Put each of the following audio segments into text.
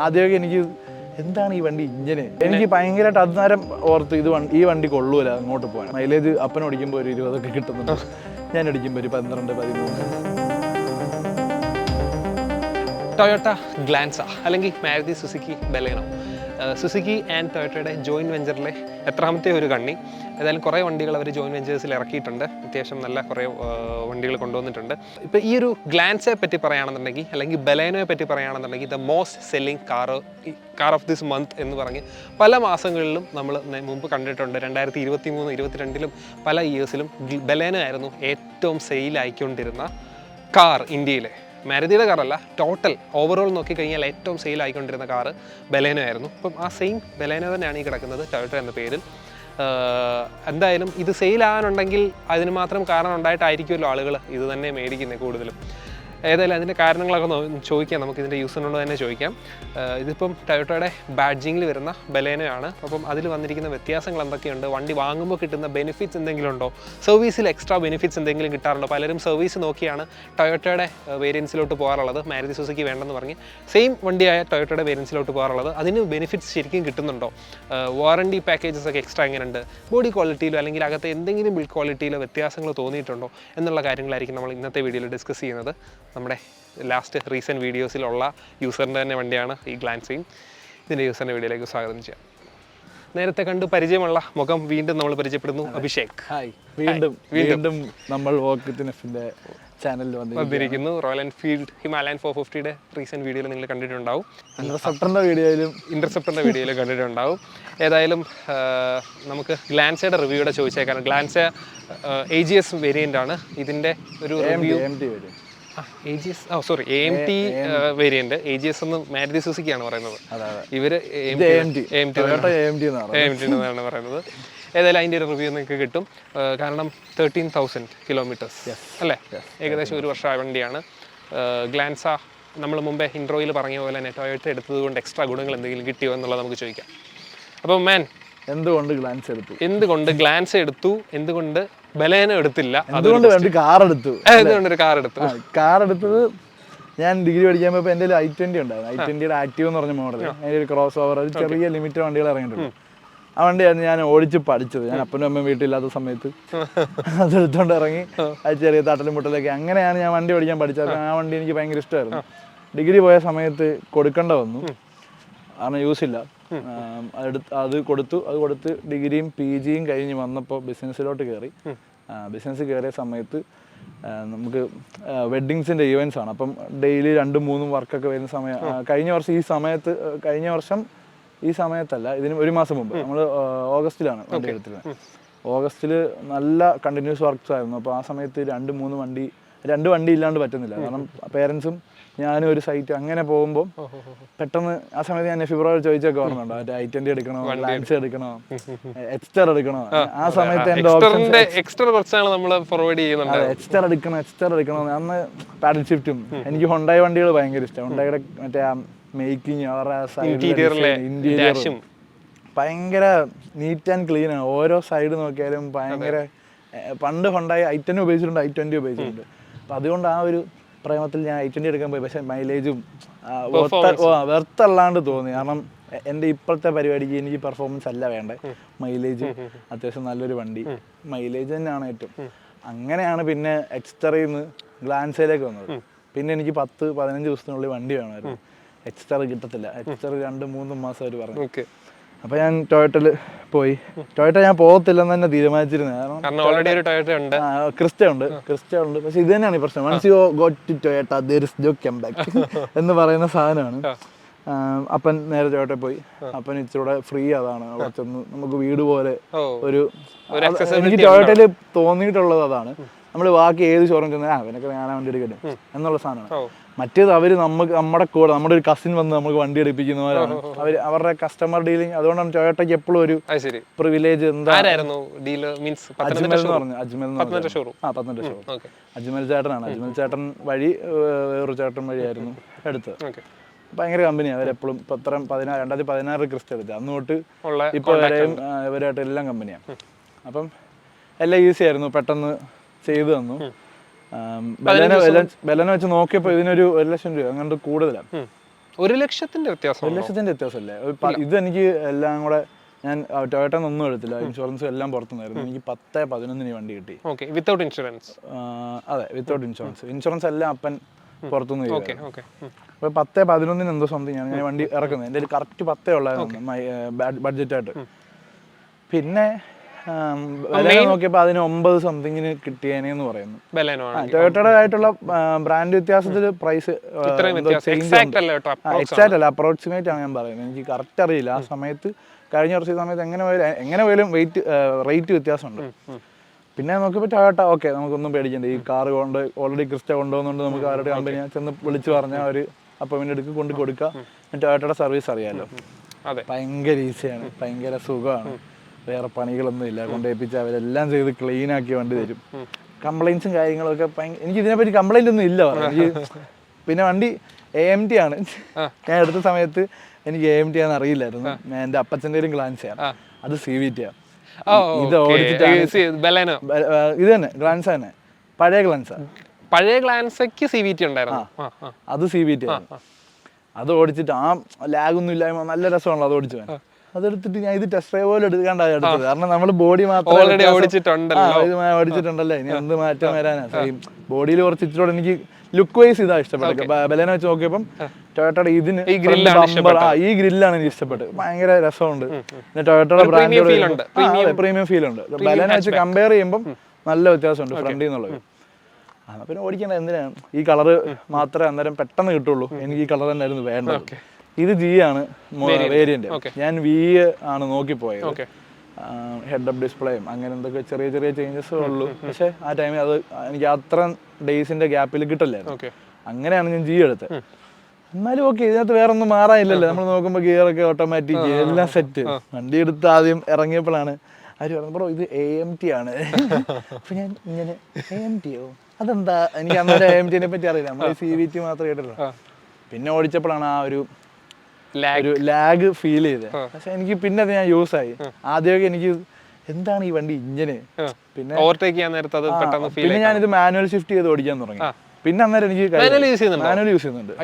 ആദ്യമൊക്കെ എനിക്ക് എന്താണ് ഈ വണ്ടി ഇങ്ങനെ, എനിക്ക് ഭയങ്കരമായിട്ട് അന്നേരം ഓർത്ത് ഈ വണ്ടി കൊള്ളൂല അങ്ങോട്ട് പോകാൻ. മൈലേജ് അപ്പൻ ഓടിക്കുമ്പോൾ ഒരു 20 കിട്ടുന്നുണ്ട്, ഞാൻ ഓടിക്കുമ്പോൾ ഒരു 12-13. ടൊയോട്ട ഗ്ലാൻസ അല്ലെങ്കിൽ Maruti Suzuki Baleno, Suzuki and ടൊയോട്ടയുടെ ജോയിൻറ്റ് വെഞ്ചറിലെ എത്രാമത്തെ ഒരു കണ്ണി. ഏതായാലും കുറേ വണ്ടികൾ അവർ ജോയിൻറ്റ് വെഞ്ചേഴ്സിൽ ഇറക്കിയിട്ടുണ്ട്. അത്യാവശ്യം നല്ല കുറേ വണ്ടികൾ കൊണ്ടുവന്നിട്ടുണ്ട്. ഇപ്പോൾ ഈ ഒരു ഗ്ലാൻസയെ പറ്റി പറയുകയാണെന്നുണ്ടെങ്കിൽ അല്ലെങ്കിൽ ബലേനോയെ പറ്റി പറയുകയാണെന്നുണ്ടെങ്കിൽ the most selling car of this month എന്ന് പറഞ്ഞ് പല മാസങ്ങളിലും നമ്മൾ മുമ്പ് കണ്ടിട്ടുണ്ട്. 2023, 2022 പല ഇയേഴ്സിലും ബലേനോ ആയിരുന്നു ഏറ്റവും സെയിലായിക്കൊണ്ടിരുന്ന കാർ ഇന്ത്യയിലെ. മാരുതിയുടെ കാറല്ല, ടോട്ടൽ ഓവറോൾ നോക്കിക്കഴിഞ്ഞാൽ ഏറ്റവും സെയിൽ ആയിക്കൊണ്ടിരുന്ന കാറ് ബലേനോ ആയിരുന്നു. അപ്പം ആ സെയിം ബലേനോ തന്നെയാണ് ഈ കിടക്കുന്നത്, ടൊയോട്ട എന്ന പേരിൽ. എന്തായാലും ഇത് സെയിലാകാനുണ്ടെങ്കിൽ അതിന് മാത്രം കാരണം ഉണ്ടായിട്ടായിരിക്കുമല്ലോ ആളുകൾ ഇത് തന്നെ മേടിക്കുന്നത് കൂടുതലും. ഏതായാലും അതിൻ്റെ കാരണങ്ങളൊക്കെ ചോദിക്കാം, നമുക്ക് ഇതിൻ്റെ യൂസറിനോട് തന്നെ ചോദിക്കാം. ഇതിപ്പം ടൊയോട്ടയുടെ ബാഡ്ജിങ്ങിൽ വരുന്ന ബലേനോയാണ്. അപ്പം അതിൽ വന്നിരിക്കുന്ന വ്യത്യാസങ്ങൾ എന്തൊക്കെയുണ്ട്, വണ്ടി വാങ്ങുമ്പോൾ കിട്ടുന്ന ബെനിഫിറ്റ്സ് എന്തെങ്കിലും ഉണ്ടോ, സർവീസിൽ എക്സ്ട്രാ ബെനിഫിറ്റ്സ് എന്തെങ്കിലും കിട്ടാറുണ്ടോ? പലരും സർവീസ് നോക്കിയാണ് ടൊയോട്ടയുടെ വേരിയൻസിലോട്ട് പോകാറുള്ളത്, മാരുതി സുസുക്കി വേണ്ടെന്ന് പറഞ്ഞ് സെയിം വണ്ടിയായ ടൊയോട്ടയുടെ വേരിയൻസിലോട്ട് പോകാറുള്ളത്. അതിന് ബെനിഫിറ്റ്സ് ശരിക്കും കിട്ടുന്നുണ്ടോ, വാറണ്ടി പാക്കേജസ് ഒക്കെ എക്സ്ട്രാ എങ്ങനെയുണ്ട്, ബോഡി ക്വാളിറ്റിയിലോ അല്ലെങ്കിൽ അകത്തെ എന്തെങ്കിലും ബിൽഡ് ക്വാളിറ്റിയിലോ വ്യത്യാസങ്ങൾ തോന്നിയിട്ടുണ്ടോ എന്നുള്ള കാര്യങ്ങളായിരിക്കും നമ്മൾ ഇന്നത്തെ വീഡിയോയിൽ ഡിസ്കസ് ചെയ്യുന്നത്. നമ്മുടെ ലാസ്റ്റ് റീസെൻറ്റ് വീഡിയോസിലുള്ള യൂസറിൻ്റെ തന്നെ വണ്ടിയാണ് ഈ ഗ്ലാൻസയും. ഇതിൻ്റെ യൂസറിൻ്റെ വീഡിയോയിലേക്ക് സ്വാഗതം ചെയ്യാം. നേരത്തെ കണ്ട് പരിചയമുള്ള മുഖം വീണ്ടും നമ്മൾ പരിചയപ്പെടുന്നു. അഭിഷേക്. ഹായ്, വീണ്ടും നമ്മൾ വോക്കറ്റിന്റെ ചാനലിൽ വന്നിരിക്കുന്നു. റോയൽ എൻഫീൽഡ് ഹിമാലയൻ 450യുടെ റീസെൻറ്റ് വീഡിയോയിൽ നിങ്ങൾ കണ്ടിട്ടുണ്ടാവും. ഇന്റർസെപ്റ്ററിൻ്റെ വീഡിയോയിൽ കണ്ടിട്ടുണ്ടാവും. ഏതായാലും നമുക്ക് ഗ്ലാൻസയുടെ റിവ്യൂടെ ചോദിച്ചേക്കാണ്. ഗ്ലാൻസ AGS വേരിയൻ്റ് ആണ്. ഇതിൻ്റെ ഒരു റിവ്യൂ AMT വേരിയന്റ്. AGS എന്ന് മാരുതി സുസുക്കിയാണ് പറയുന്നത്, ഇവര് AMT എന്നാണ് പറയുന്നത്. ഏതായാലും അതിൻ്റെ ഒരു റിവ്യൂ നിങ്ങൾക്ക് കിട്ടും. കാരണം 13,000 കിലോമീറ്റേഴ്സ് അല്ലേ, ഏകദേശം 1 വർഷമായ വണ്ടിയാണ് ഗ്ലാൻസ. നമ്മൾ മുമ്പേ ഇൻട്രോയിൽ പറഞ്ഞ പോലെ തന്നെ ടൊയോട്ട എടുത്തത് കൊണ്ട് എക്സ്ട്രാ ഗുണങ്ങൾ എന്തെങ്കിലും കിട്ടിയോ എന്നുള്ളത് നമുക്ക് ചോദിക്കാം. അപ്പം എന്തുകൊണ്ട് ഗ്ലാൻസ എടുത്തു, എന്തുകൊണ്ട് ബലേനോ എടുത്തില്ല, അതുകൊണ്ട് കാർ എടുത്തു. കാർ എടുത്തത് ഞാൻ ഡിഗ്രി പഠിക്കാൻ പോയപ്പോൾ എൻ്റെ i20 ഉണ്ടായിരുന്നു. i20യുടെ ആക്റ്റീവ് എന്ന് പറഞ്ഞ മോഡൽ, അതിൻ്റെ ഒരു ക്രോസ് ഓവർ, ഒരു ചെറിയ ലിമിറ്റഡ് വണ്ടികൾ ഇറങ്ങിയിട്ടുണ്ട്. ആ വണ്ടിയായിരുന്നു ഞാൻ ഓടിച്ച് പഠിച്ചത്. ഞാൻ അപ്പനും അമ്മയും വീട്ടിലില്ലാത്ത സമയത്ത് അതെടുത്തോണ്ട് ഇറങ്ങി അത് ചെറിയ തട്ടലും മുട്ടലൊക്കെ, അങ്ങനെയാണ് ഞാൻ വണ്ടി ഓടിക്കാൻ പഠിച്ചത്. ആ വണ്ടി എനിക്ക് ഭയങ്കര ഇഷ്ടമായിരുന്നു. ഡിഗ്രി പോയ സമയത്ത് കൊടുക്കേണ്ട വന്നു, കാരണം യൂസ് ഇല്ല. അത് കൊടുത്ത് ഡിഗ്രിയും PG കഴിഞ്ഞ് വന്നപ്പോൾ ബിസിനസ്സിലോട്ട് കയറി. ബിസിനസ് കയറിയ സമയത്ത് നമുക്ക് വെഡ്ഡിങ്സിൻ്റെ ഈവൻറ്റ്സ് ആണ്. അപ്പം ഡെയിലി 2-3 വർക്കൊക്കെ വരുന്ന സമയം. കഴിഞ്ഞ വർഷം ഈ സമയത്തല്ല, ഇതിന് 1 മാസം മുമ്പ് നമ്മൾ ഓഗസ്റ്റിലാണ് വണ്ടി എടുത്തിരുന്നത്. ഓഗസ്റ്റിൽ നല്ല കണ്ടിന്യൂസ് വർക്ക്സ് ആയിരുന്നു. അപ്പോൾ ആ സമയത്ത് 2 വണ്ടി ഇല്ലാണ്ട് പറ്റുന്നില്ല. കാരണം പേരൻസും ഞാനും ഒരു സൈറ്റ് അങ്ങനെ പോകുമ്പോൾ പെട്ടെന്ന് ആ സമയത്ത് ഞാൻ ഫെബ്രുവരി ചോദിച്ചൊക്കെ ഓർമ്മയുണ്ടോ, i20 എടുക്കണോ, ഗ്ലാൻസ എടുക്കണോ, എക്സ്റ്റർ എടുക്കണോ. ആ സമയത്ത് എൻ്റെ എക്സ്റ്റർ എടുക്കണോ. അന്ന് പാഡൽ ഷിഫ്റ്റും എനിക്ക് ഹൊണ്ടായി വണ്ടികൾ ഭയങ്കര ഇഷ്ടം. ഹൊണ്ടായിയുടെ മറ്റേ ആ മേക്കിങ്, അവരുടെ ഇന്റീരിയറും ഭയങ്കര നീറ്റ് ആൻഡ് ക്ലീൻ ആണ്. ഓരോ സൈഡ് നോക്കിയാലും ഭയങ്കര. പണ്ട് ഹൊണ്ടായി i10 ഉപയോഗിച്ചിട്ടുണ്ട്, i20 ഉപയോഗിച്ചിട്ടുണ്ട്. അപ്പം അതുകൊണ്ട് ആ ഒരു പ്രേമത്തിൽ ഞാൻ i20 എടുക്കാൻ പോയി. പക്ഷേ മൈലേജും വെർത്തല്ലാണ്ട് തോന്നി. കാരണം എൻ്റെ ഇപ്പോഴത്തെ പരിപാടിക്ക് എനിക്ക് പെർഫോമൻസ് അല്ല വേണ്ടേ, മൈലേജ് അത്യാവശ്യം നല്ലൊരു വണ്ടി, മൈലേജ് തന്നെയാണ് ഏറ്റവും. അങ്ങനെയാണ് പിന്നെ എക്സ്റ്ററിൽ നിന്ന് ഗ്ലാൻസയിലേക്ക് വന്നത്. പിന്നെ എനിക്ക് 10-15 ദിവസത്തിനുള്ളിൽ വണ്ടി വേണമായിരുന്നു. എക്സ്റ്റർ കിട്ടത്തില്ല, എക്സ്റ്റർ 2-3 മാസം അവർ പറഞ്ഞു. അപ്പോൾ ഞാൻ ടൊയോട്ടയിൽ പോയി. ടൊയോട്ട ഞാൻ പോകത്തില്ലെന്ന് തന്നെ തീരുമാനിച്ചിരുന്നത്. കാരണം ക്രിസ്റ്റ ഉണ്ട്. പക്ഷെ ഇത് തന്നെയാണ് ഈ പ്രശ്നം. Once you got to Toyota there is no come back എന്ന് പറയുന്ന സാധനമാണ്. അപ്പൻ നേരെ ടൊയോട്ടയിൽ പോയി. അപ്പൻ ഇച്ചിരൂടെ ഫ്രീ, അതാണ് അവിടെ ചെന്ന് നമുക്ക് വീട് പോലെ ഒരു, എനിക്ക് ടൊയോട്ടയിൽ തോന്നിയിട്ടുള്ളത് അതാണ്. നമ്മൾ ബാക്കി ഏത് ഷോറൂം ചെന്നാൽ അവനൊക്കെ ഞാൻ വണ്ടി എടുക്കട്ടെ എന്നുള്ള സാധനമാണ്. മറ്റേത് അവർ നമ്മുടെ കൂടെ, നമ്മുടെ ഒരു കസിൻ വന്ന് നമുക്ക് വണ്ടി എടുപ്പിക്കുന്നവരാണ്. അവരുടെ കസ്റ്റമർ ഡീലിംഗ്. അതുകൊണ്ടാണ് ടൊയോട്ടയ്ക്ക് എപ്പോഴും ഒരു പ്രിവിലേജ്. അജ്മൽ ചേട്ടനാണ്. അജ്മൽ ചേട്ടൻ വഴി വേറൊരു ചേട്ടൻ വഴിയായിരുന്നു എടുത്തത്. ഭയങ്കര കമ്പനിയാണ് അവരെപ്പോഴും. ഇപ്പം 2016 ക്രിസ്റ്റ എടുത്തത്, അന്ന് തൊട്ട് ഇപ്പോൾ വരെയും ഇവരായിട്ട് എല്ലാം കമ്പനിയാണ്. അപ്പം എല്ലാം ഈസി ആയിരുന്നു, പെട്ടെന്ന് ചെയ്തു തന്നു. ബലേന വെച്ച് നോക്കിയപ്പോൾ ഇതിനൊരു 1 ലക്ഷം രൂപ അങ്ങോട്ട് കൂടുതലാണ്. 1 ലക്ഷത്തിന്റെ വ്യത്യാസം 1 ലക്ഷത്തിന്റെ വ്യത്യാസമല്ലേ? ഇത് എനിക്ക് എല്ലാം കൂടെ ഞാൻ ടൊയോട്ട ഒന്നും എടുത്തില്ല, ഇൻഷുറൻസും എല്ലാം പുറത്തുനിന്നായിരുന്നു. എനിക്ക് 10-11 വണ്ടി കിട്ടി. Without insurance? അതെ, വിത്തൗട്ട് ഇൻഷുറൻസ്. ഇൻഷുറൻസ് എല്ലാം അപ്പൻ പുറത്തുനിന്ന് ചെയ്തു. അപ്പോൾ 10-11 എന്തോ സംതിങ് ആണ് ഞാൻ വണ്ടി ഇറക്കുന്നത്. എൻ്റെ കറക്റ്റ് 10 ഉള്ളായിരുന്നു ബഡ്ജറ്റായിട്ട്. പിന്നെ നോക്കിയപ്പോൾ അതിന് 9 സംതിങ്ങിന് കിട്ടിയേനെന്ന് പറയുന്നു. ടൊയോട്ടയുടെ ആയിട്ടുള്ള ബ്രാൻഡ് വ്യത്യാസത്തിൽ പ്രൈസ് എക്സാക്ട് അല്ല, അപ്രോക്സിമേറ്റ് ആണ് ഞാൻ പറയുന്നത്. എനിക്ക് കറക്റ്റ് അറിയില്ല. ആ സമയത്ത് കഴിഞ്ഞ കുറച്ച് സമയത്ത് എങ്ങനെ പോയാലും റേറ്റ് വ്യത്യാസമുണ്ട്. പിന്നെ നോക്കിയപ്പോൾ ടൊയോട്ട ഓക്കെ, നമുക്കൊന്നും പേടിക്കണ്ട. ഈ കാർ കൊണ്ട് ഓൾറെഡി ക്രിസ്റ്റ കൊണ്ടുപോകുന്നുണ്ട്. നമുക്ക് അവരുടെ കമ്പനി ചെന്ന് വിളിച്ച് പറഞ്ഞാൽ അവർ അപ്പോയിൻമെൻ്റ് എടുക്കുക, കൊണ്ട് കൊടുക്കുക. ടൊയോട്ടയുടെ സർവീസ് അറിയാമല്ലോ, ഭയങ്കര ഈസിയാണ്, ഭയങ്കര സുഖമാണ്. വേറെ പണികളൊന്നും ഇല്ല. കൊണ്ടേപ്പിച്ച് അവരെല്ലാം ചെയ്ത് ക്ലീൻ ആക്കി വണ്ടി തരും. കംപ്ലൈൻസും കാര്യങ്ങളൊക്കെ എനിക്ക് ഇതിനെപ്പറ്റി കംപ്ലൈൻ്റ് ഒന്നും ഇല്ല എനിക്ക്. പിന്നെ വണ്ടി AMT ആണ്. ഞാൻ എടുത്ത സമയത്ത് എനിക്ക് AMT ആണെന്ന് അറിയില്ലായിരുന്നു. എൻ്റെ അപ്പച്ചൻ്റെ ഒരു ഗ്ലാൻസാണ്, അത് CVT ആണ്. ഇത് ഓടിച്ചിട്ടാണ് ഇത് തന്നെ ഗ്ലാൻസ തന്നെ, പഴയ ഗ്ലാൻസയ്ക്ക് CVT ഉണ്ടായിരുന്നു. അത് CVT ആണ്. അത് ഓടിച്ചിട്ട് ആ ലാഗൊന്നും ഇല്ലായ്മ നല്ല രസമാണല്ലോ അത് ഓടിച്ചു. അതെടുത്തിട്ട് ഞാൻ ഇത് ടെസ്റ്റ് ഡ്രൈവ് പോലെ എടുക്കാണ്ടാണ് എടുത്തത്. കാരണം നമ്മൾ ബോഡി മാത്രം ഓടിച്ചിട്ടുണ്ടല്ലോ, ഇനി എന്ത് മാറ്റം വരാനാ. ബോഡിയിൽ കുറച്ച് ഇച്ചിരി എനിക്ക് ലുക്ക് വൈസ് ഇതാ ഇഷ്ടപ്പെട്ടത്. ബലേനോ വെച്ച് നോക്കിയപ്പം ടൊയോട്ടയുടെ ഇതിന് ഈ ഗ്രില്ലാണ് എനിക്ക് ഇഷ്ടപ്പെട്ടത്. ഭയങ്കര രസമുണ്ട്. ടൊയോട്ടയുടെ ബ്രാൻഡ് പ്രീമിയം ഫീൽ ഉണ്ട്. ബലേനോ വെച്ച് കമ്പയർ ചെയ്യുമ്പോൾ നല്ല വ്യത്യാസമുണ്ട് ഫ്രണ്ടിൽ നിന്നുള്ളത്. പിന്നെ ഓടിക്കേണ്ട എന്തിനാണ്, ഈ കളറ് മാത്രമേ അന്നേരം പെട്ടെന്ന് കിട്ടുള്ളൂ. എനിക്ക് ഈ കളർ തന്നെയായിരുന്നു വേണ്ടത്. ഇത് G ആണ് വേരിയന്റ്. ഞാൻ V ആണ് നോക്കിപ്പോയത്. ഹെഡ് അപ്പ് ഡിസ്പ്ലേയും അങ്ങനെ എന്തൊക്കെ ചെറിയ ചെറിയ ചേഞ്ചസ് ഉള്ളൂ. പക്ഷെ ആ ടൈമിൽ അത് എനിക്ക് അത്ര ഡേയ്സിന്റെ ഗ്യാപ്പിൽ കിട്ടില്ലായിരുന്നു. അങ്ങനെയാണ് ഞാൻ G എടുത്തത്. എന്നാലും ഓക്കെ, ഇതിനകത്ത് വേറെ ഒന്നും മാറാനില്ലല്ലോ. നമ്മൾ നോക്കുമ്പോൾ ഗിയറൊക്കെ ഓട്ടോമാറ്റിക് എല്ലാം സെറ്റ്. വണ്ടി എടുത്ത് ആദ്യം ഇറങ്ങിയപ്പോഴാണ് അവർ പറഞ്ഞു, ബ്രോ ഇത് AMT ആണ്. അപ്പൊ ഞാൻ ഇങ്ങനെ AMTയോ അതെന്താ, എനിക്ക് അന്നേരം AMTനെ പറ്റി അറിയില്ല. നമ്മൾ CVT മാത്രമേ കേട്ടുള്ളൂ. പിന്നെ ഓടിച്ചപ്പോഴാണ് ആ ഒരു ലാഗ് ഫീൽ ചെയ്തത്. പക്ഷെ എനിക്ക് പിന്നെ അത് ഞാൻ യൂസ് ആയി. ആദ്യമൊക്കെ എനിക്ക് എന്താണ് ഈ വണ്ടി ഇങ്ങനെ, പിന്നെ പിന്നെ ഞാനിത് മാനുവൽ ഷിഫ്റ്റ് ചെയ്ത് ഓടിക്കാൻ തുടങ്ങി. പിന്നെ അന്നേരം എനിക്ക് മാനുവൽ യൂസ് ചെയ്യുന്നുണ്ട്.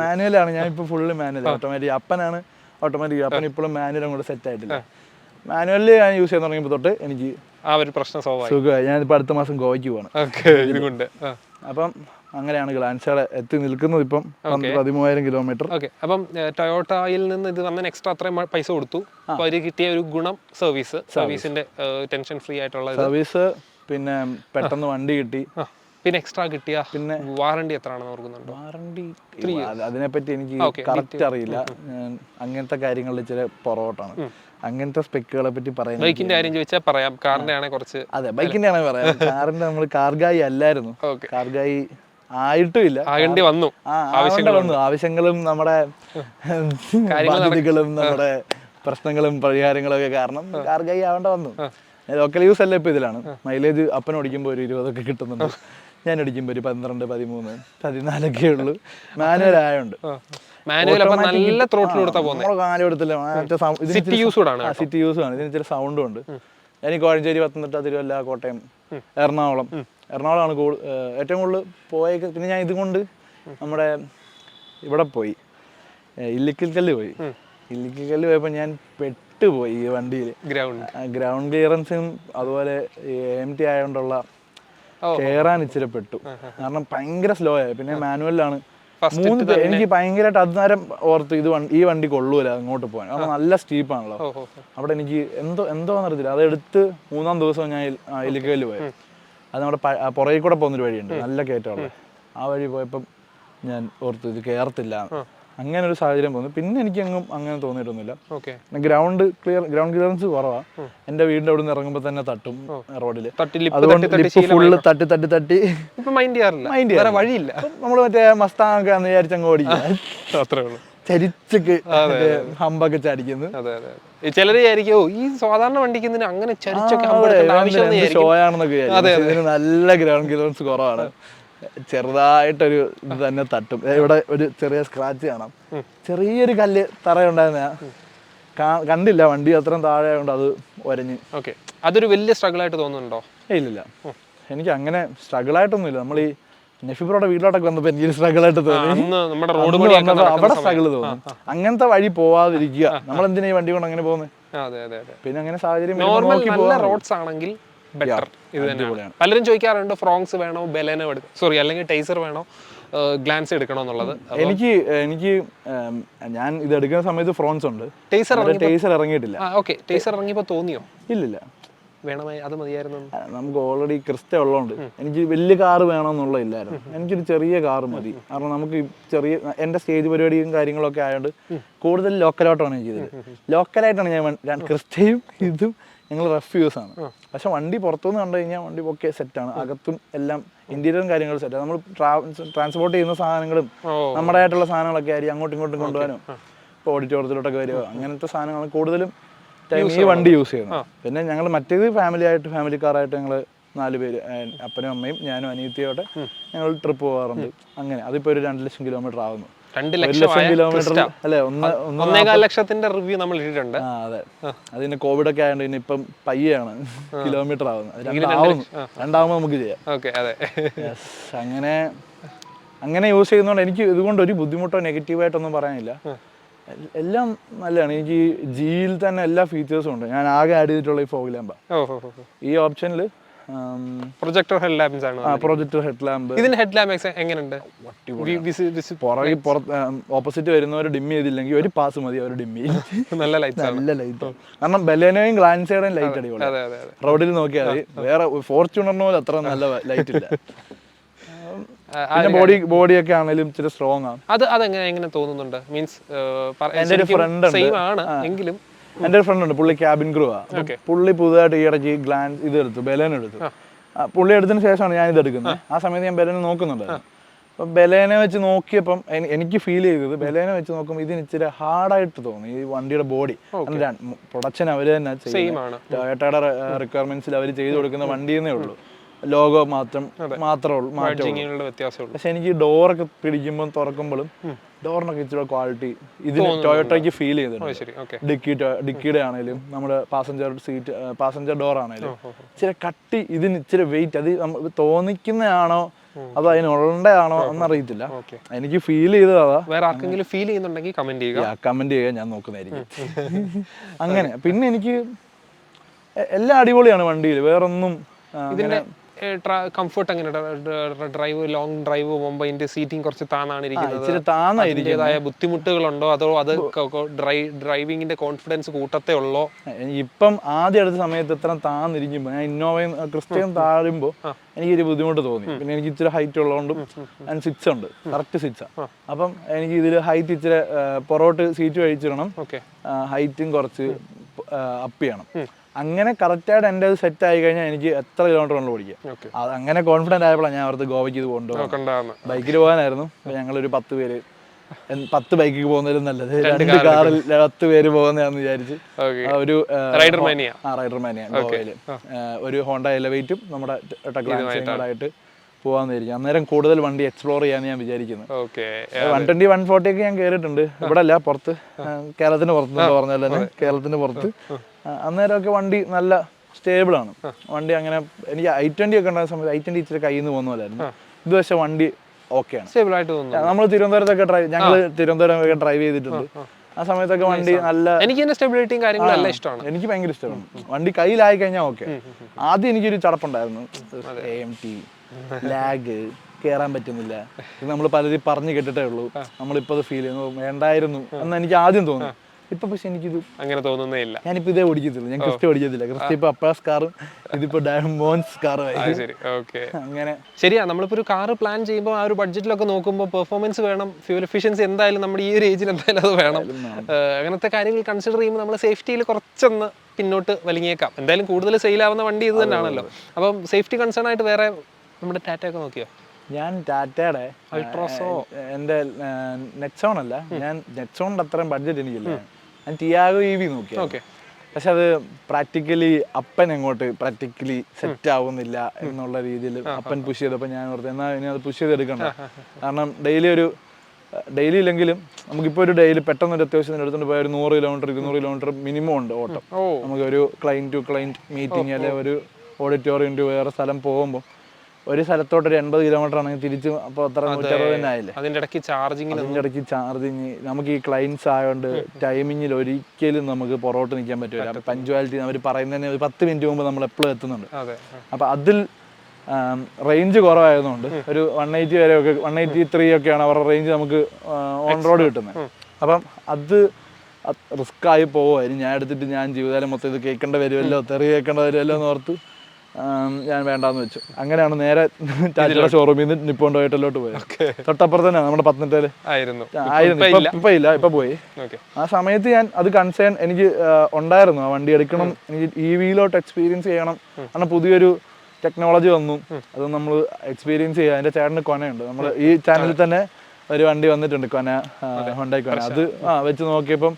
മാനുവലാണ് ഞാൻ ഇപ്പൊ ഫുള്ള് മാനുവൽ. ഓട്ടോമാറ്റിക് അപ്പനാണ് ഓട്ടോമാറ്റിക്. അപ്പൻ ഇപ്പോഴും മാനുവൽ അങ്ങോട്ട് സെറ്റ് ആയിട്ടില്ല. മാനുവലിൽ ഞാൻ യൂസ് ചെയ്യാൻ തുടങ്ങിയപ്പോൾ തൊട്ട് എനിക്ക് ആ ഒരു പ്രശ്നം സുഖമായി. ഞാനിപ്പോൾ അടുത്ത മാസം ഗോവയ്ക്ക് പോവാണ്. അപ്പം അങ്ങനെയാണ് ഗ്ലാൻസയുടെ എത്തി നിൽക്കുന്നത്. ഇപ്പം 13,000 കിലോമീറ്റർ. അപ്പം ടൊയോട്ടയിൽ നിന്ന് ഇത് വന്ന എക്സ്ട്രാ അത്രയും പൈസ കൊടുത്തു. അപ്പോൾ അതിന് കിട്ടിയ ഒരു ഗുണം സർവീസിന്റെ ടെൻഷൻ ഫ്രീ ആയിട്ടുള്ള സർവീസ്, പിന്നെ പെട്ടെന്ന് വണ്ടി കിട്ടി. പിന്നെ എക്സ്ട്രാ കിട്ടിയ പിന്നെ വാറണ്ടി എത്രയാണെന്ന് ഓർക്കുന്നുണ്ടോ? വാറണ്ടി അതിനെപ്പറ്റി എനിക്ക് കറക്റ്റ് അറിയില്ല. അങ്ങനത്തെ കാര്യങ്ങളിൽ ചില പുറകോട്ടാണ്. അങ്ങനത്തെ സ്പെക്കുകളെ പറ്റി പറയാൻ. ബൈക്കിന്റെ കാര്യം ചോദിച്ചാൽ പറയാം, കാറിന്റെ ആണെങ്കിൽ കുറച്ച്. അതെ, ബൈക്കിന്റെ ആണെങ്കിൽ പറയാം. കാറിന്റെ നമ്മൾ കാർഗായി അല്ലായിരുന്നു, കാർഗായി ആയിട്ടുമില്ല. ആവശ്യങ്ങളും നമ്മുടെ ബാധ്യതകളും നമ്മുടെ പ്രശ്നങ്ങളും പരിഹാരങ്ങളും ഒക്കെ കാരണം കാർഗായി ആവേണ്ട വന്നു. ലോക്കൽ യൂസ് അല്ല. ഇപ്പൊ ഇതിലാണ് മൈലേജ് അപ്പൻ ഓടിക്കുമ്പോൾ ഒരു 20 കിട്ടുന്നുണ്ട്. ഞാൻ ഓടിക്കുമ്പോൾ ഒരു 12, 13, 14 ഉള്ളൂ. മാനുവൽ ആയോണ്ട് സിറ്റി യൂസ് ആണ്. ഇതിന് ചില സൗണ്ടും ഉണ്ട്. എനിക്ക് കോഴഞ്ചേരി, പത്തനംതിട്ട, തിരുവല്ല, കോട്ടയം, എറണാകുളമാണ് ഏറ്റവും കൂടുതൽ പോയത്. പിന്നെ ഞാൻ ഇതുകൊണ്ട് നമ്മുടെ ഇവിടെ പോയി, ഇല്ലിക്കൽക്കല്ല് പോയപ്പോൾ ഞാൻ പെട്ടുപോയി ഈ വണ്ടിയിൽ. ഗ്രൗണ്ട് ക്ലിയറൻസും അതുപോലെ AMT ആയതുകൊണ്ടുള്ള കയറാൻ ഇച്ചിരി പെട്ടു. കാരണം ഭയങ്കര സ്ലോ ആയി. പിന്നെ മാനുവലിലാണ് എനിക്ക് ഭയങ്കരമായിട്ട് അന്നേരം ഓർത്ത് ഈ വണ്ടി കൊള്ളൂല അങ്ങോട്ട് പോകാൻ. കാരണം നല്ല സ്റ്റീപ്പാണല്ലോ അവിടെ. എനിക്ക് എന്തോന്ന് അറിയത്തില്ല. അതെടുത്ത് 3-ാം ദിവസം ഞാൻ ഇല്ലിക്കല്ല് പോയത്. അത് നമ്മുടെ പുറകിൽ കൂടെ പോകുന്നൊരു വഴിയുണ്ട്, നല്ല കയറ്റമുള്ള. ആ വഴി പോയപ്പം ഞാൻ ഓർത്തു ഇത് കയറത്തില്ല. അങ്ങനെ ഒരു സാഹചര്യം തോന്നി. പിന്നെ എനിക്കെങ്ങും അങ്ങനെ തോന്നിയിട്ടൊന്നുമില്ല. ഗ്രൗണ്ട് ക്ലിയറൻസ് കുറവാണ്. എൻ്റെ വീടിൻ്റെ അവിടെ നിന്ന് ഇറങ്ങുമ്പോൾ തന്നെ തട്ടും റോഡിൽ. അതുകൊണ്ട് ഫുള്ള് തട്ടി വഴിയില്ല. നമ്മൾ മറ്റേ മസ്താങ്ങൊക്കെ അന്ന് വിചാരിച്ചങ്ങ് ഓടിക്കുക. ചരിച്ചൊക്കെ ഹമ്പൊക്കെ ചടിക്കുന്നു. ചിലര് വിചാരിക്കും ഈ സാധാരണ വണ്ടിക്ക് അങ്ങനെ ഷോയാണെന്നൊക്കെ വിചാരിക്കും. ഇതിന് നല്ല ഗ്രൗണ്ട് ക്ലിയറൻസ് കുറവാണ്. ചെറുതായിട്ടൊരു ഇത് തന്നെ തട്ടും. ഇവിടെ ഒരു ചെറിയ സ്ക്രാച്ച് കാണാം. ചെറിയൊരു കല്ല് തറയുണ്ടായിരുന്ന കണ്ടില്ല. വണ്ടി അത്രയും താഴെ ആയതുകൊണ്ട് അത് ഒരഞ്ഞ്. അതൊരു വലിയ സ്ട്രഗിൾ ആയിട്ട് തോന്നുന്നുണ്ടോ? ഇല്ലില്ല, എനിക്ക് അങ്ങനെ സ്ട്രഗിൾ ആയിട്ടൊന്നുമില്ല. നമ്മൾ ഈ നെഫി ബ്രോയുടെ വീട്ടിലോട്ടൊക്കെ വന്നപ്പോൾ എനിക്ക് സ്ട്രഗിൾ ആയിട്ട് തോന്നി. അന്ന് നമ്മുടെ റോഡ് അന്ന് പണിയൊക്കെ വന്നപ്പോൾ അവിടെ നടക്കുന്ന സ്ട്രഗിൾ തോന്നി. അങ്ങനത്തെ വഴി പോവാതിരിക്കുക. നമ്മൾ എന്തിനാ ഈ വണ്ടി കൊണ്ട് അങ്ങനെ പോകുന്നത്? അതെ അതെ അതെ. പിന്നെ അങ്ങനെ സാഹചര്യം വരുമ്പോൾ നോർമൽ നോക്കി നല്ല പോകാൻ റോഡ്സ് ആണെങ്കിൽ ബെറ്റർ ഇത് തന്നെയാണ്. പലരും ചോദിക്കാറുണ്ട് ഫ്രോങ്സ് വേണോ ബെലേനോ സോറി അല്ലെങ്കിൽ ടൈസർ വേണോ ഗ്ലാൻസ് എടുക്കണോ എന്നുള്ളത്. എനിക്ക് ഞാൻ ഇത് എടുക്കുന്ന സമയത്ത് ഫ്രോൺസ് ഉണ്ട്. ടൈസർ ഇറങ്ങിയിട്ടില്ല. ഓക്കെ. ടൈസർ ഇറങ്ങിയപ്പോൾ തോന്നിയോ ഇല്ലില്ല വേണമായി അത് മതിയായിരുന്നു? നമുക്ക് ഓൾറെഡി ക്രിസ്റ്റ ഉള്ളതുകൊണ്ട് എനിക്ക് വലിയ കാറ് വേണമെന്നുള്ള ഇല്ലായിരുന്നു. എനിക്കൊരു ചെറിയ കാറ് മതി. കാരണം നമുക്ക് ചെറിയ എൻ്റെ സ്റ്റേജ് പരിപാടിയും കാര്യങ്ങളൊക്കെ ആയതുകൊണ്ട് കൂടുതൽ ലോക്കലായിട്ടാണ് ഞാൻ ചെയ്തത്. ലോക്കലായിട്ടാണ് ഞാൻ ക്രിസ്റ്റയും ഇതും ഞങ്ങൾ റഫ് യൂസ് ആണ്. പക്ഷെ വണ്ടി പുറത്തുനിന്ന് കണ്ടു കഴിഞ്ഞാൽ വണ്ടി ഒക്കെ സെറ്റാണ്. അകത്തും എല്ലാം ഇന്റീരിയറും കാര്യങ്ങളും സെറ്റാണ്. നമ്മൾ ട്രാൻസ്പോർട്ട് ചെയ്യുന്ന സാധനങ്ങളും നമ്മുടെ ആയിട്ടുള്ള സാധനങ്ങളൊക്കെ ആയിരിക്കും അങ്ങോട്ടും ഇങ്ങോട്ടും കൊണ്ടുപോകാനും ഇപ്പോൾ ഓഡിറ്റോറിയത്തിലോട്ടൊക്കെ വരിക അങ്ങനത്തെ സാധനങ്ങൾ കൂടുതലും ഈ വണ്ടി യൂസ് ചെയ്യുന്നത്. പിന്നെ ഞങ്ങൾ മറ്റേത് ഫാമിലി കാറായിട്ട് ഞങ്ങൾ 4 പേര് അപ്പനും അമ്മയും ഞാനും അനിയത്തിയോടെ ഞങ്ങൾ ട്രിപ്പ് പോകാറുണ്ട്. അങ്ങനെ അതിപ്പോൾ ഒരു 2 ലക്ഷം കിലോമീറ്റർ ആവുന്നു. 2 ലക്ഷം കിലോമീറ്റർ അല്ലെ? 1.25 ലക്ഷത്തിന്റെ റിവ്യൂ നമ്മൾ ഇട്ടിട്ടുണ്ട്. അതെ. അതിന് കോവിഡ് ഒക്കെ ആയതുകൊണ്ട് ഇനി ഇപ്പം പയ്യാണ് കിലോമീറ്റർ ആവുന്നത്. രണ്ടാവുമ്പോൾ നമുക്ക് ചെയ്യാം. അങ്ങനെ യൂസ് ചെയ്യുന്നതുകൊണ്ട് എനിക്ക് ഇതുകൊണ്ട് ഒരു ബുദ്ധിമുട്ടോ നെഗറ്റീവായിട്ടൊന്നും പറയാനില്ല. എല്ലാം നല്ലതാണ്. എനിക്ക് ജിയിൽ തന്നെ എല്ലാ ഫീച്ചേഴ്സും ഉണ്ട്. ഞാൻ ആകെ ആഡ് ചെയ്തിട്ടുള്ള ഈ ഫോഗ് ലാമ്പ്. ഈ ഓപ്ഷനിൽ പ്രൊജക്ടർ ഹെഡ് ലാമ്പ്സ് ആണ്. Projector head lamp. ഇതിന്റെ ഹെഡ് ലാമ്പ് എങ്ങനെയുണ്ട്? പുറകെ ഓപ്പോസിറ്റ് വരുന്നവർ ഡിം ചെയ്തില്ലെങ്കിൽ ഒരു പാസ് മതി അവർ ഡിം ചെയ്യും. നല്ല ലൈറ്റ്. കാരണം ബലേനോയും ഗ്ലാൻസയുടെയും ലൈറ്റ് അടിപൊളി. റോഡിൽ നോക്കിയാൽ മതി. വേറെ ഫോർച്യൂണറിന് പോലെ അത്ര നല്ല ലൈറ്റ് ഇല്ല. ബോഡിയൊക്കെ ആണെങ്കിലും ഇച്ചിരി സ്ട്രോങ് ആണ്. അതെങ്ങനെ തോന്നുന്നുണ്ട്? മീൻസ് എൻ്റെ ഒരു ഫ്രണ്ട് ഉണ്ട്. പുള്ളി ക്യാബിൻ ക്രൂ ആ. പുള്ളി പുതുതായിട്ട് ഈ ഇടയ്ക്ക് ഇത് എടുത്തു, ബലേന എടുത്തു. പുള്ളി എടുത്തതിന് ശേഷമാണ് ഞാൻ ഇത് എടുക്കുന്നത്. ആ സമയത്ത് ഞാൻ ബലേന നോക്കുന്നുണ്ടായിരുന്നു. അപ്പം ബലേന വെച്ച് നോക്കിയപ്പം എനിക്ക് ഫീൽ ചെയ്തത് ബലേന വെച്ച് നോക്കുമ്പോൾ ഇതിന് ഇച്ചിരി ഹാർഡായിട്ട് തോന്നി ഈ വണ്ടിയുടെ ബോഡി. പ്രൊഡക്ഷൻ അവർ തന്നെ ചെയ്യും. ടൊയോട്ടയുടെ റിക്വയർമെന്റ്സിൽ അവർ ചെയ്ത് കൊടുക്കുന്ന വണ്ടിയെന്നേ ഉള്ളൂ. ലോഗോ മാത്രമേ ഉള്ളൂ. പക്ഷെ എനിക്ക് ഡോറൊക്കെ പിടിക്കുമ്പോൾ തുറക്കുമ്പോഴും ഡോറിനൊക്കെ ഇച്ചിരി ക്വാളിറ്റി ഇതിന് ടൊയോട്ടയ്ക്ക് ഫീൽ ചെയ്തിട്ടുണ്ട്. ഡിക്കിയുടെ ആണെങ്കിലും നമ്മുടെ പാസഞ്ചർ ഡോർ ആണെങ്കിലും ഇച്ചിരി കട്ടി, ഇതിന് ഇച്ചിരി വെയിറ്റ്. അത് തോന്നിക്കുന്നതാണോ അത് അതിനുള്ളതാണോ എന്നറിയത്തില്ല. എനിക്ക് ഫീൽ ചെയ്തതാ. വേറെ ആർക്കെങ്കിലും ഫീൽ ചെയ്യുന്നുണ്ടെങ്കിൽ കമന്റ് ചെയ്യുക, ഞാൻ നോക്കുന്നതായിരിക്കും. അങ്ങനെ പിന്നെ എനിക്ക് എല്ലാം അടിപൊളിയാണ് വണ്ടിയിൽ. വേറൊന്നും കംഫർട്ട് എങ്ങനെ? ലോങ് ഡ്രൈവ് പോകുമ്പോൾ ഇതിന്റെ സീറ്റിംഗ് കുറച്ച് താന്നാണ് ഇരിക്കുന്നത്. താന്നായിരിക്കും. ബുദ്ധിമുട്ടുകളുണ്ടോ അതോ അത് ഡ്രൈവിംഗിന്റെ കോൺഫിഡൻസ് കൂട്ടത്തേ ഉള്ളോ? ഇപ്പം ആദ്യം എടുത്ത സമയത്ത് ഇത്ര താന്നിരിക്കുമ്പോൾ ഞാൻ ഇന്നോവയും ക്രിസ്റ്റയും താഴുമ്പോൾ എനിക്കൊരു ബുദ്ധിമുട്ട് തോന്നി. പിന്നെ എനിക്ക് ഇച്ചിരി ഹൈറ്റ് ഉള്ളതുകൊണ്ടും ഞാൻ 6 ഉണ്ട്, കറക്റ്റ് 6. അപ്പം എനിക്ക് ഇതിൽ ഹൈറ്റ് ഇച്ചിരി പുറകോട്ട് സീറ്റ് കഴിച്ചിടണം, ഹൈറ്റും കുറച്ച് അപ്പ് ചെയ്യണം. അങ്ങനെ കറക്റ്റായിട്ട് എൻ്റെ അത് സെറ്റ് ആയി കഴിഞ്ഞാൽ എനിക്ക് എത്ര കിലോമീറ്റർ കൊണ്ട് ഓടിക്കാം. അങ്ങനെ കോൺഫിഡൻ്റ് ആയപ്പോഴാണ് ഞാൻ അവർക്ക് ഗോവയ്ക്ക് ഇത് കൊണ്ടുപോകാം. ബൈക്കിൽ പോകാനായിരുന്നു. ഞങ്ങളൊരു 10 പേര് 10 ബൈക്കിൽ പോകുന്നതിലും നല്ലത് 2 കാറിൽ 10 പേര് പോകുന്നതാന്ന് വിചാരിച്ച് ഒരു റൈഡർ മാനിയ ഗോവയില് ഒരു ഹോണ്ട എലവേറ്റും നമ്മുടെ ടെക്ലാൻസിനായിട്ട് പോകാമെന്നായിരിക്കും. അന്നേരം കൂടുതൽ വണ്ടി എക്സ്പ്ലോർ ചെയ്യാന്ന് ഞാൻ വിചാരിക്കുന്നു. 120 140 ഒക്കെ ഞാൻ കയറിയിട്ടുണ്ട്. ഇവിടെ അല്ല, പുറത്ത്, കേരളത്തിന് പുറത്ത് പറഞ്ഞാൽ തന്നെ കേരളത്തിന് പുറത്ത്. അന്നേരമൊക്കെ വണ്ടി നല്ല സ്റ്റേബിൾ ആണ് വണ്ടി. അങ്ങനെ എനിക്ക് i20 ഒക്കെ ഉണ്ടായ സമയത്ത് i20 ഇച്ചിരി കയ്യിൽ നിന്ന് പോകുന്ന പോലായിരുന്നു. ഇത് പക്ഷേ വണ്ടി ഓക്കെയാണ്, സ്റ്റേബിൾ ആയിട്ട് തോന്നുന്നു. നമ്മൾ ഞങ്ങൾ തിരുവനന്തപുരം ഡ്രൈവ് ചെയ്തിട്ടുണ്ട്. ആ സമയത്തൊക്കെ വണ്ടി നല്ല, എനിക്ക് സ്റ്റെബിലിറ്റിയും കാര്യങ്ങളും ഇഷ്ടമാണ്. എനിക്ക് ഭയങ്കര ഇഷ്ടമാണ്. വണ്ടി കയ്യിലായി കഴിഞ്ഞാൽ ഓക്കെ. ആദ്യം എനിക്കൊരു ചടപ്പുണ്ടായിരുന്നു, AMT ലാഗ്, കയറാൻ പറ്റുന്നില്ല. ഇത് നമ്മൾ പലരും പറഞ്ഞു കേട്ടിട്ടേ ഉള്ളൂ. നമ്മളിപ്പോൾ അത് ഫീൽ ചെയ്യുന്നു, വേണ്ടായിരുന്നു എന്ന് എനിക്ക് ആദ്യം തോന്നി. ഇപ്പൊ പക്ഷെ എനിക്കിത് അങ്ങനെ തോന്നുന്നേ ഇല്ല. ഞാനിപ്പോ ഇതേ ഓടിക്കത്തില്ല, ഞാൻ ക്രിസ്റ്റ ഓടിക്കത്തില്ല. ക്രിസ്റ്റ ഇപ്പൊ അപ്പാസ് കാറും ഇതിപ്പോ മോൻസ് കാറും. അങ്ങനെ ശരിയാ. നമ്മളിപ്പോ ഒരു കാറ് പ്ലാൻ ചെയ്യുമ്പോൾ ആ ഒരു ബഡ്ജറ്റിലൊക്കെ നോക്കുമ്പോൾ പെർഫോമൻസ് വേണം, ഫ്യൂൽ എഫിഷ്യൻസി എന്തായാലും നമ്മുടെ ഈ ഒരു ഏജിൽ എന്തായാലും അത് വേണം. അങ്ങനത്തെ കാര്യങ്ങൾ കൺസിഡർ ചെയ്യുമ്പോൾ നമ്മൾ സേഫ്റ്റിയിൽ കുറച്ചൊന്ന് പിന്നോട്ട് വലിഞ്ഞേക്കാം. എന്തായാലും കൂടുതൽ സെയിലാവുന്ന വണ്ടി ഇത് തന്നെയാണല്ലോ. അപ്പം സേഫ്റ്റി കൺസേൺ ആയിട്ട് വേറെ നമ്മുടെ ടാറ്റ ഒക്കെ നോക്കിയോ? ഞാൻ ടാറ്റയുടെ അൾട്രോസോ, എൻ്റെ നെക്സോൺ അല്ല, ഞാൻ നെക്സോണിൻ്റെ അത്രയും ബഡ്ജറ്റ് എനിക്കില്ല. ഞാൻ ടിയാഗോ EV നോക്കി. പക്ഷെ അത് പ്രാക്ടിക്കലി അപ്പൻ എങ്ങോട്ട് പ്രാക്ടിക്കലി സെറ്റ് ആവുന്നില്ല എന്നുള്ള രീതിയിൽ അപ്പൻ പുഷ് ചെയ്തപ്പോൾ ഞാൻ ഓർത്ത് എന്നാൽ ഇനി അത് പുഷ് ചെയ്തെടുക്കണ്ട. കാരണം ഡെയിലി ഇല്ലെങ്കിലും നമുക്കിപ്പോൾ ഒരു ഡെയിലി പെട്ടെന്നൊരു അത്യാവശ്യത്തിന് എടുത്തുകൊണ്ട് പോയ ഒരു 100 കിലോമീറ്റർ 200 കിലോമീറ്റർ മിനിമം ഉണ്ട് ഓട്ടം. നമുക്ക് ഒരു ക്ലൈൻറ്റ് ടു ക്ലൈൻറ്റ് മീറ്റിംഗ് അല്ലെങ്കിൽ ഒരു ഓഡിറ്റോറിയം വേറെ സ്ഥലം പോകുമ്പോൾ ഒരു സ്ഥലത്തോട്ട് ഒരു 80 കിലോമീറ്റർ ആണെങ്കിൽ തിരിച്ച് അപ്പോൾ അത്ര 160 തന്നെ ആയില്ലേ. അതിൻ്റെ ഇടയ്ക്ക് ചാർജിങ് നമുക്ക് ഈ ക്ലയൻസ് ആയതുകൊണ്ട് ടൈമിങ്ങിൽ ഒരിക്കലും നമുക്ക് പുറകോട്ട് നിൽക്കാൻ പറ്റില്ല. പഞ്ച്വാലിറ്റി അവർ പറയുന്നതിന് ഒരു 10 മിനിറ്റ് മുമ്പ് നമ്മൾ എപ്പോഴും എത്തുന്നുണ്ട്. അപ്പോൾ അതിൽ റേഞ്ച് കുറവായതുകൊണ്ട് ഒരു 180 വരെ ഒക്കെ 183 ഒക്കെയാണ് അവരുടെ റേഞ്ച് നമുക്ക് ഓൺ റോഡ് കിട്ടുന്നത്. അപ്പം അത് റിസ്ക് ആയി പോകുമായിരുന്നു. ഞാൻ എടുത്തിട്ട് ഞാൻ ജീവിതകാലം മൊത്തം ഇത് കേൾക്കേണ്ട വരുമല്ലോ, തെറി കേൾക്കേണ്ട വരുമല്ലോ എന്ന് ഓർത്ത് ഞാൻ വേണ്ടാന്ന് വെച്ചു. അങ്ങനെയാണ് നേരെ ടാറ്റയുടെ ഷോറൂമിൽ നിന്ന് നിപ്പോൺ ടൊയോട്ടയിലോട്ട് പോയത്. തൊട്ടപ്പുറത്ത് തന്നെ നമ്മുടെ പത്തനംതിട്ടയിൽ ആയിരുന്നു. ഇപ്പൊ ഇല്ല, ഇപ്പൊ പോയി. ആ സമയത്ത് ഞാൻ അത് കൺസേൺ എനിക്ക് ഉണ്ടായിരുന്നു. ആ വണ്ടി എടുക്കണം, എനിക്ക് EV-ലോട്ട് എക്സ്പീരിയൻസ് ചെയ്യണം. കാരണം പുതിയൊരു ടെക്നോളജി വന്നു, അത് നമ്മൾ എക്സ്പീരിയൻസ് ചെയ്യുക. അതിന്റെ ചേട്ടന് കൊനയുണ്ട്, നമ്മൾ ഈ ചാനലിൽ തന്നെ ഒരു വണ്ടി വന്നിട്ടുണ്ട്, കൊന, ഹോണ്ടായി കൊന. അത് വെച്ച് നോക്കിയപ്പം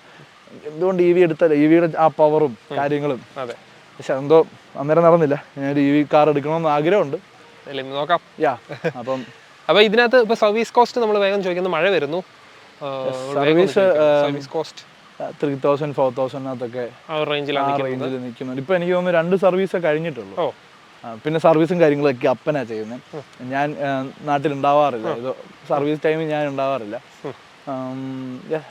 എന്തുകൊണ്ട് EV എടുത്തല്ല, EV-യുടെ ആ പവറും കാര്യങ്ങളും. പക്ഷെ എന്തോ അന്നേരം നടന്നില്ല. ഞാൻ EV കാർ എടുക്കണമെന്ന് ആഗ്രഹമുണ്ട്, നോക്കാം. അപ്പം ഇതിനകത്ത് ഇപ്പൊ സർവീസ് കോസ്റ്റ് നമ്മൾ വേഗം ചോദിക്കുന്നത്, മഴ വരുന്നു, സർവീസ് കോസ്റ്റ് 3000 4000 റേഞ്ചിൽ നിൽക്കുന്നുണ്ട്. ഇപ്പൊ എനിക്ക് തോന്നുന്നു 2 സർവീസേ കഴിഞ്ഞിട്ടുള്ളൂ. പിന്നെ സർവീസും കാര്യങ്ങളൊക്കെ അപ്പനാ ചെയ്യുന്നത്. ഞാൻ നാട്ടിലുണ്ടാവാറില്ല, ഇത് സർവീസ് ടൈമിൽ ഞാൻ ഉണ്ടാവാറില്ല.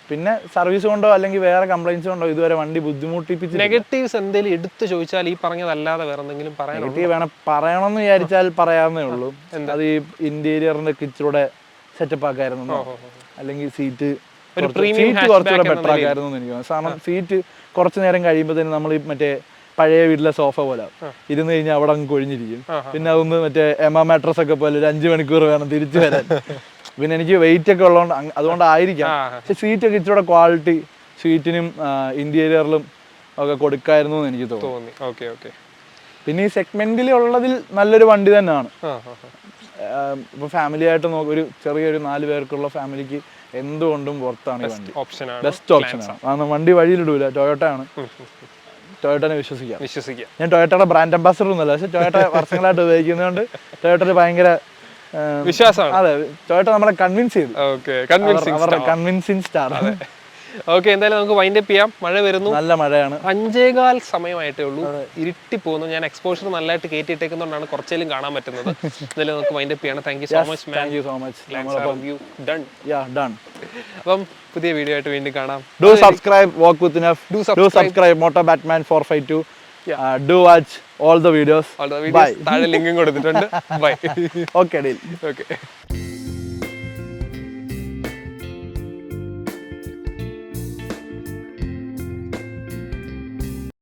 പിന്നെ സർവീസ് കൊണ്ടോ അല്ലെങ്കിൽ വേറെ കംപ്ലൈൻസ് കൊണ്ടോ ഇതുവരെ വണ്ടി ബുദ്ധിമുട്ടിപ്പിച്ച്. നെഗറ്റീവ്സ് എന്തെങ്കിലും എടുത്ത് ചോദിച്ചാൽ ഈ പറഞ്ഞതല്ലാതെ വേറെ എന്തെങ്കിലും നെഗറ്റീവ് വേണം പറയണമെന്ന് വിചാരിച്ചാൽ പറയാവുന്നേ ഉള്ളൂ. അത് ഈ ഇന്റീരിയറിന്റെ കിച്ചൂടെ സെറ്റപ്പ് ആക്കായിരുന്നു, അല്ലെങ്കിൽ സീറ്റ് കുറച്ചുകൂടെ ബെറ്റർ ആക്കായിരുന്നു എന്ന് എനിക്ക് തോന്നുന്നു. കാരണം സീറ്റ് കുറച്ചു നേരം കഴിയുമ്പോൾ തന്നെ നമ്മൾ മറ്റേ പഴയ വീട്ടിലെ സോഫ പോലെ ഇരുന്ന് കഴിഞ്ഞാൽ അവിടെ അങ്ങ് കൊഴിഞ്ഞിരിക്കും. പിന്നെ അതൊന്ന് മറ്റേ മാട്രസ് ഒക്കെ പോലെ ഒരു 5 മണിക്കൂർ വേണം തിരിച്ചു വരാൻ. പിന്നെ എനിക്ക് വെയിറ്റ് ഒക്കെ ഉള്ളതുകൊണ്ട് അതുകൊണ്ടായിരിക്കാം. പക്ഷെ സീറ്റൊക്കെ ഇച്ചിരി ക്വാളിറ്റി സീറ്റിനും ഇന്റീരിയറിലും ഒക്കെ കൊടുക്കായിരുന്നു എന്ന് എനിക്ക് തോന്നി. പിന്നെ ഈ സെഗ്മെന്റിൽ ഉള്ളതിൽ നല്ലൊരു വണ്ടി തന്നെയാണ്. ഇപ്പൊ ഫാമിലി ആയിട്ട് ഒരു ചെറിയൊരു 4 പേർക്കുള്ള ഫാമിലിക്ക് എന്തുകൊണ്ടും പുറത്താണ് ഈ വണ്ടി, ബെസ്റ്റ് ഓപ്ഷനാണ്. കാരണം വണ്ടി വഴിയിലിടൂല, ടൊയോട്ട ആണ്. ടൊയോട്ടനെ വിശ്വസിക്കാം. ഞാൻ ടൊയോട്ടയുടെ ബ്രാൻഡ് അംബാസഡർ ഒന്നുമല്ല, പക്ഷെ ടൊയോട്ട വർഷങ്ങളായിട്ട് ഉപയോഗിക്കുന്നതുകൊണ്ട് ടൊയോട്ടയിൽ ഭയങ്കര വിശ്വാസമാണ്. അതെ, ടൊയോട്ട നമ്മളെ കൺവിൻസ് ചെയ്തു. അവരുടെ കൺവിൻസിങ് സ്റ്റാർ. ഓക്കെ, എന്തായാലും നമുക്ക് വൈൻഡ് അപ്പ് ചെയ്യാം. മഴ വരുന്നു, നല്ല മഴയാണ്. 5:15 സമയമായിട്ടേ ഉള്ളൂ, ഇരുട്ടി പോകുന്നു. ഞാൻ എക്സ്പോഷർ നല്ലതായിട്ട് കയറ്റിയിട്ടേക്കുന്നതുകൊണ്ടാണ് കുറച്ചേലും കാണാൻ പറ്റുന്നത്. എന്തായാലും നമുക്ക് വൈൻഡ് അപ്പ് ചെയ്യണം. Thank you so much. അപ്പം പുതിയ വീഡിയോ ആയിട്ട് വീണ്ടും കാണാം. Do subscribe walk with nuff, do subscribe moto Batman 452. Do watch all the videos. താഴെ ലിങ്കും കൊടുത്തിട്ടുണ്ട്. ബൈ. Okay, deal. Okay.